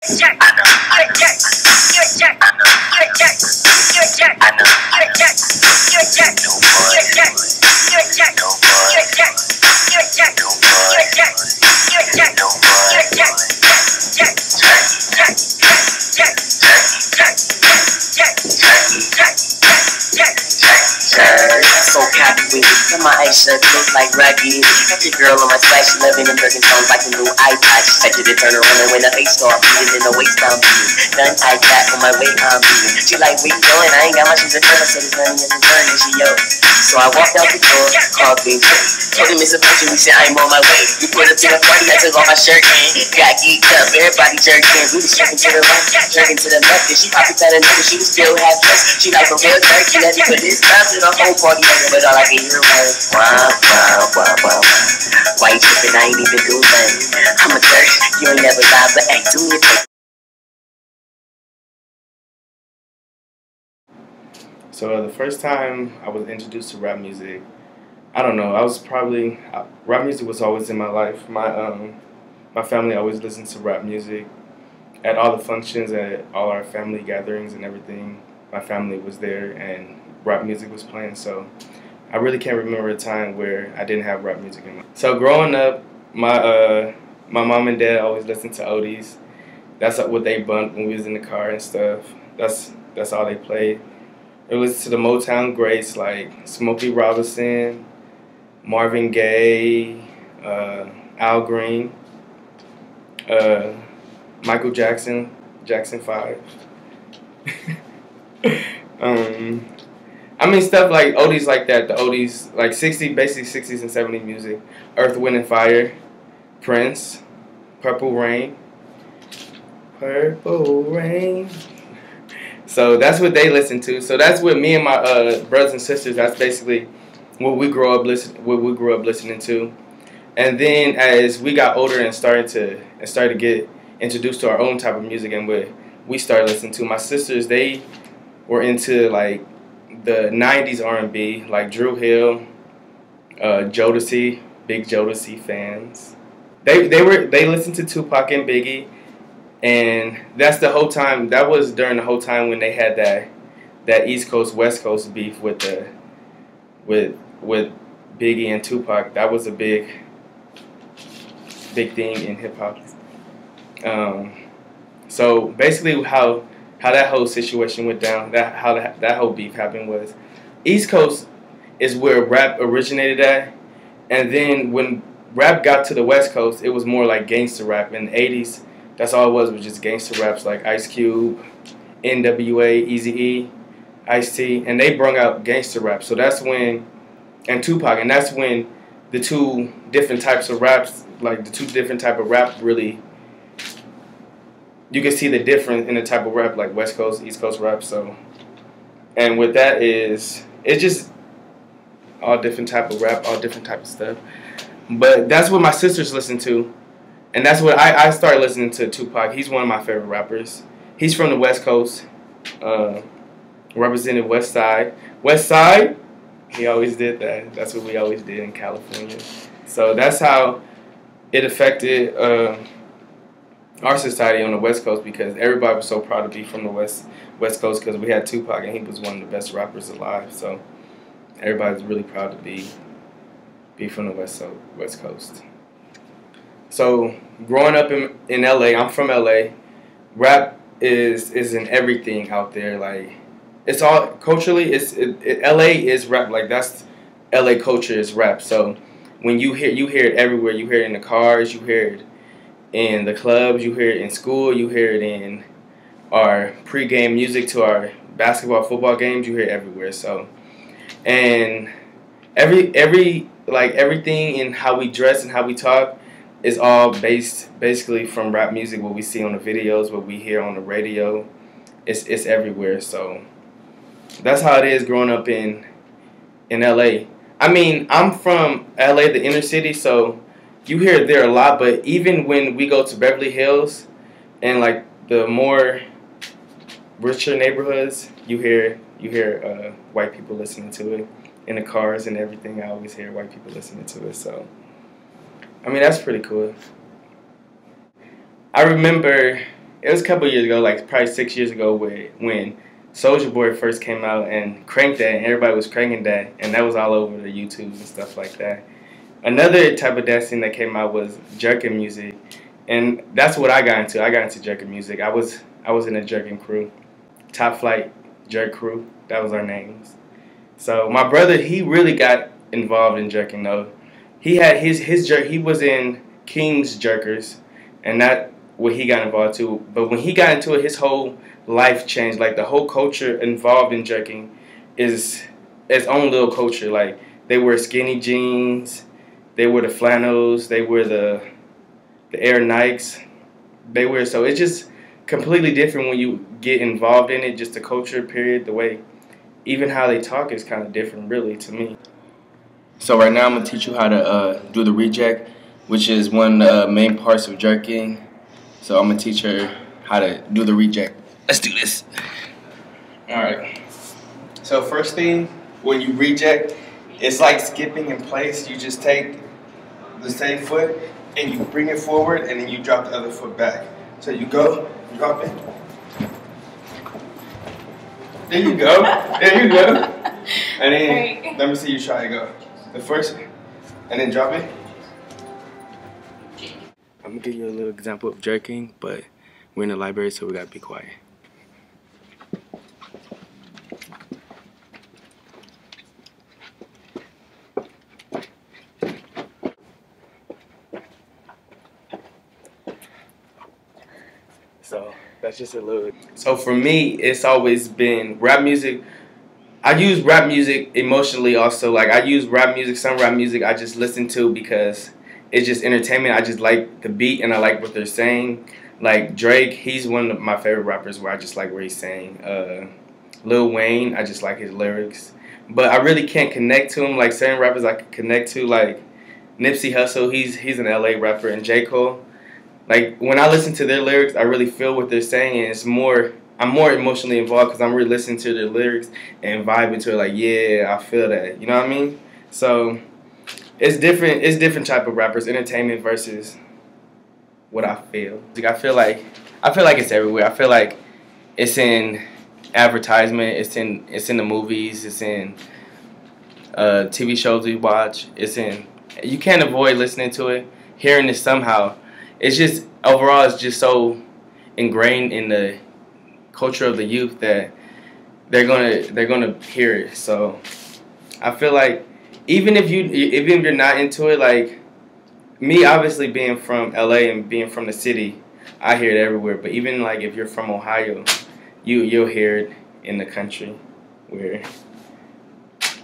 jerk. You're a jerk. You're a jerk. You're a jerk. You're a jerk. You're a jerk. You're a jerk. You're a jerk. You're a jerk. You're a jerk. You're a jerk. You're a jerk. You're a jerk. You're a jerk. Jerk. Jerk. Jerk. Jerk. Jerk. Jerk. Jerk. Jerk. So happy with it. And my ice shirt looks like Rocky. Got your girl on my side, she loving them broken songs like a new iPod. She touch it and turn around and when the face start beating in the waist I'm beating. Done I got on my way I'm beating. She like, where you going? I ain't got my shoes at first. I said it's none of your concern and she yo. So I walked out the door, called Big J. Told him it's a function, we said I'm on my way. We put up to the party, I took off my shirt and got geeked up. Everybody jerked in. We was jerking to the right, jerking to the left. And she popped that nigga, she was still half dressed. She like a real jerk, she had to put this time to the whole party. But all I can hear was wow, wow, wow, wow. Why you tripping? I ain't even do nothing. I'm a jerk, you ain't never lied, but hey, do me a favor. So the first time I was introduced to rap music, I don't know, rap music was always in my life. My family always listened to rap music. At all the functions, at all our family gatherings and everything, my family was there and rap music was playing. So I really can't remember a time where I didn't have rap music in my life. So growing up, my mom and dad always listened to oldies. That's what they bumped when we was in the car and stuff. That's all they played. They listened to the Motown greats like Smokey Robinson, Marvin Gaye, Al Green, Michael Jackson, Jackson 5. I mean, stuff like oldies like that, the oldies, like basically 60s and 70s music. Earth, Wind and Fire, Prince, Purple Rain. Purple Rain. So that's what they listen to. So that's what me and my brothers and sisters, that's basically what we grew up listening to. And then as we got older and started to get introduced to our own type of music and what we started listening to, my sisters, they were into like the 90s R&B, like Dru Hill, Jodeci, big Jodeci fans. They listened to Tupac and Biggie, and that's the whole time. That was during the whole time when they had that East Coast West Coast beef with Biggie and Tupac. That was a big thing in hip hop. So basically, how that whole situation went down, how that whole beef happened was, East Coast is where rap originated at, and then when rap got to the West Coast, it was more like gangster rap. In the 80s, that's all it was just gangster raps like Ice Cube, NWA, Eazy-E, Ice-T, and they brought out gangster rap. So that's when, and Tupac, and that's when the two different types of raps, like the two different type of rap really, you can see the difference in the type of rap, like West Coast, East Coast rap. So, and with that it's just all different type of rap, all different type of stuff. But that's what my sisters listen to, and that's what I started listening to Tupac. He's one of my favorite rappers. He's from the West Coast, represented West Side. West Side, he always did that. That's what we always did in California. So that's how it affected our society on the West Coast, because everybody was so proud to be from the West Coast, because we had Tupac and he was one of the best rappers alive. So everybody's really proud to be from the West Coast. So growing up in LA, I'm from LA. Rap is in everything out there. Like, it's all culturally. LA is rap. Like, that's LA culture is rap. So when you hear it everywhere. You hear it in the cars. You hear it in the clubs. You hear it in school. You hear it in our pregame music to our basketball, football games. You hear it everywhere. So, and everything in how we dress and how we talk is all based basically from rap music. What we see on the videos, what we hear on the radio, it's everywhere. So that's how it is growing up in LA. I mean, I'm from LA, the inner city, so you hear it there a lot. But even when we go to Beverly Hills and like the more richer neighborhoods, you hear white people listening to it in the cars and everything. I always hear white people listening to it. So I mean, that's pretty cool. I remember it was a couple years ago, like probably 6 years ago, when Soulja Boy first came out and cranked that, and everybody was cranking that, and that was all over the YouTube and stuff like that. Another type of dancing that came out was jerking music, and that's what I got into. I got into jerking music. I was in a jerking crew, Top Flight Jerk Crew. That was our names. So my brother, he really got involved in jerking though. He had his jerk. He was in King's Jerkers, and that what he got involved to. But when he got into it, his whole life changed. Like the whole culture involved in jerking is its own little culture. Like they wear skinny jeans, they wear the flannels, they wear the Air Nikes. They wear, so it's just completely different when you get involved in it. Just the culture, period. The way, even how they talk is kind of different, really, to me. So right now I'm gonna teach you how to do the reject, which is one of the main parts of jerking. So I'm gonna teach her how to do the reject. Let's do this. Alright. So first thing, when you reject, it's like skipping in place. You just take the same foot and you bring it forward and then you drop the other foot back. So you go, drop it. There you go. There you go. And then let me see you try to go. The first, and then drop it. I'm gonna give you a little example of jerking, but we're in the library, so we gotta be quiet. So that's just a little. So for me, it's always been rap music. I use rap music emotionally also. Like I use rap music, some rap music I just listen to because it's just entertainment. I just like the beat and I like what they're saying. Like Drake, he's one of my favorite rappers where I just like what he's saying. Lil Wayne, I just like his lyrics. But I really can't connect to him like certain rappers I can connect to, like Nipsey Hussle, he's an LA rapper, and J. Cole. Like when I listen to their lyrics, I really feel what they're saying, and it's more. I'm more emotionally involved because I'm really listening to their lyrics and vibing to it. Like, yeah, I feel that. You know what I mean? So it's different. It's different type of rappers, entertainment versus what I feel. Like, I feel like it's everywhere. I feel like it's in advertisement. It's in the movies. It's in TV shows we watch. It's in. You can't avoid listening to it, hearing it somehow. It's just overall, it's just so ingrained in the culture of the youth that they're gonna hear it. So I feel like even if you're not into it, like me, obviously being from LA and being from the city, I hear it everywhere. But even like if you're from Ohio, you'll hear it in the country where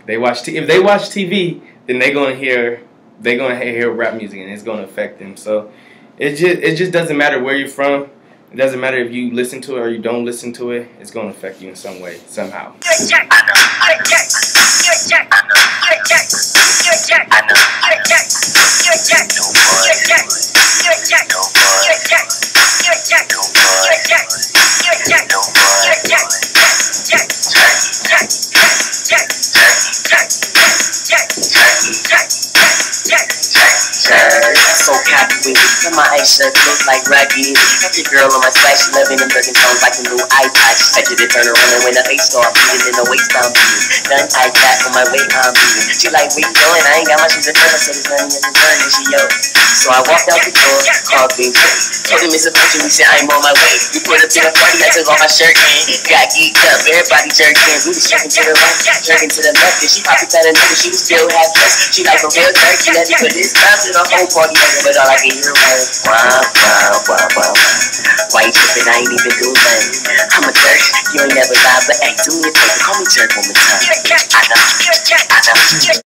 they watch. If they watch TV, then they're gonna hear rap music and it's gonna affect them. So it just doesn't matter where you're from. It doesn't matter if you listen to it or you don't listen to it. It's going to affect you in some way, somehow. So captivated, and my eyes shut, look like ragged. Got your girl on my side, she loving them broken tones like a new iPod. She touch it and turn around, and when the face start beating, in the waist I'm beating. Done I got on my way, I'm beating. She like, where you going? I ain't got my shoes at first. I said it's none of your concern, and she yo. So I walked out the door, called Big J. Told him it's a function, we said I'm on my way. We put up to the party, I took off my shirt and got geeked up. Everybody jerked in, we was jerking to the right, jerking to the left. And she popped that another, she was still half dressed. She like a real turkey, let me put this time to the whole party. But all I can hear was wow, wow, wow, wow. Why you tripping? I ain't even do nothing. I'm a jerk, you ain't never lied, but hey, do me a favor, call me jerk one more time. I know.